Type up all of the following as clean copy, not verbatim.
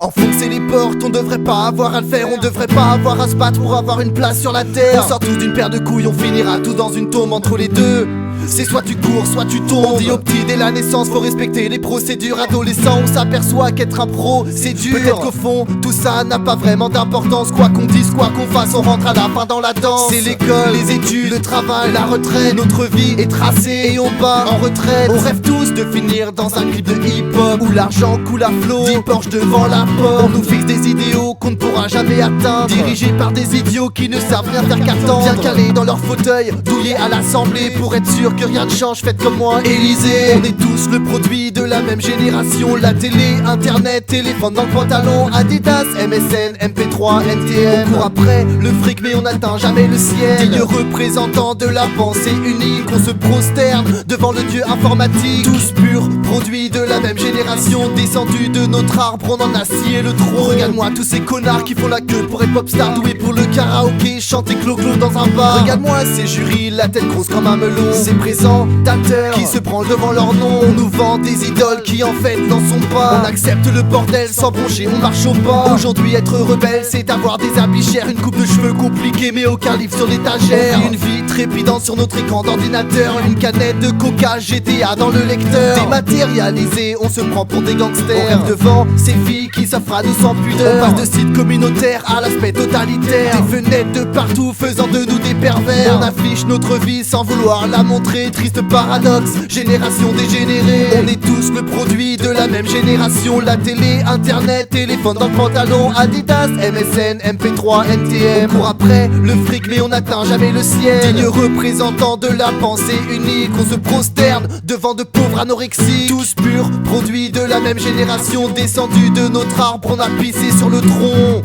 Enfoncer les portes, on devrait pas avoir à le faire. On devrait pas avoir à se battre pour avoir une place sur la terre. On sort tous d'une paire de couilles, on finira tous dans une tombe entre les deux. C'est soit tu cours, soit tu tombes. On dit aux petits dès la naissance, faut respecter les procédures. Adolescent, on s'aperçoit qu'être un pro, c'est dur. Peut-être qu'au fond, tout ça n'a pas vraiment d'importance. Quoi qu'on dise, quoi qu'on fasse, on rentre à la fin dans la danse. C'est l'école, les études, le travail, la retraite. Notre vie est tracée et on bat en retraite. On rêve tous de finir dans un clip de hip-hop où l'argent coule à flot, 10 Porsche devant la porte. On nous fixe des idéaux qu'on ne pourra jamais atteindre, dirigés par des idiots qui ne savent rien faire qu'attendre. Bien calés dans leur fauteuil, douillés à l'assemblée pour être sûr que rien ne change. Faites comme moi, Élysée. On est tous le produit de la même génération. La télé, internet, téléphone dans le pantalon, Adidas, MSN, MP3, NTM. On court après le fric mais on n'atteint jamais le ciel. Digne représentant de la pensée unique, on se prosterne devant le dieu informatique. Tous purs, produits de la même génération, descendus de notre arbre, on en a scié le tronc. Regarde-moi tous ces connards qui font la queue pour être popstar, doués pour le karaoké, chanter clo-clo dans un bar. Regarde-moi ces jurys, la tête grosse comme un melon, ces présentateurs qui se branlent devant leur nom. On nous vend des idoles qui en fait n'en sont pas. On accepte le bordel sans broncher, on marche au pas. Aujourd'hui être rebelle c'est avoir des habits chers, une coupe de cheveux compliquée mais aucun livre sur l'étagère. Une vie trépidante sur notre écran d'ordinateur, une canette de coca GTA dans le lecteur. Dématérialisé, on se prend pour des gangsters. On rêve devant ces filles qui s'offrent à nous sans pudeur. On passe de site communautaire à l'aspect totalitaire, des fenêtres de partout faisant de nous des pervers. On affiche notre vie sans vouloir la montrer, triste paradoxe, génération dégénérée. On est tous le produit de la même génération. La télé, internet, téléphone dans le pantalon, Adidas, MSN, MP3, NTM. On court après le fric mais on n'atteint jamais le ciel. Digne représentant de la pensée unique, on se prosterne devant de pauvres anorexiques. Tous purs, produits de la même génération, descendus de notre arbre, on a pissé sur le tronc.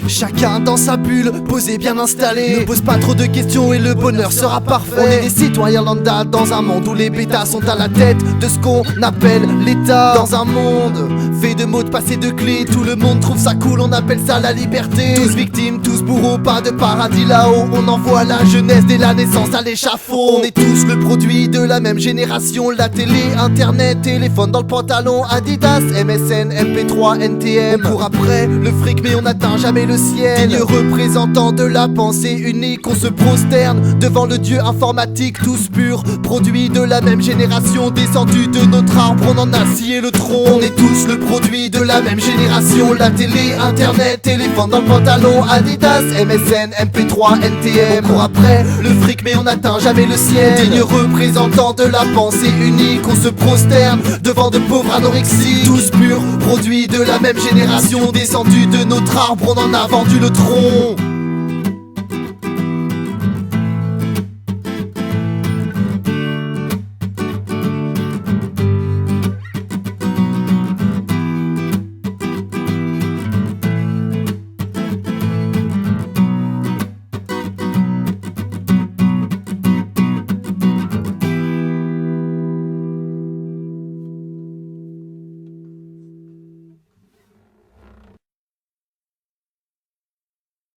Chacun dans sa bulle, posé bien installé. Ne pose pas trop de questions et le bonheur sera parfait. On est des citoyens lambda dans un monde où les bêtas sont à la tête de ce qu'on appelle l'État. Dans un monde fait de mots de passé de clés, tout le monde trouve ça cool, on appelle ça la liberté. Tous victimes, tous bourreaux, pas de paradis là-haut. On envoie la jeunesse dès la naissance à l'échafaud. On est tous le produit de la même génération. La télé, internet, téléphone dans le pantalon, Adidas, MSN, MP3, NTM. On court après le fric mais on n'atteint jamais le ciel. Digne représentant de la pensée unique, on se prosterne devant le dieu informatique. Tous purs, produits de la même génération, descendus de notre arbre, on en a scié le tronc. On est tous le produit de la même génération. La télé, internet, téléphone dans le pantalon, Adidas, MSN, MP3, NTM. On court après le fric mais on n'atteint jamais le ciel. Digne représentant de la pensée unique, on se prosterne devant de pauvres anorexiques. Tous purs, produits de la même génération, descendus de notre arbre, on en a vendu le tronc.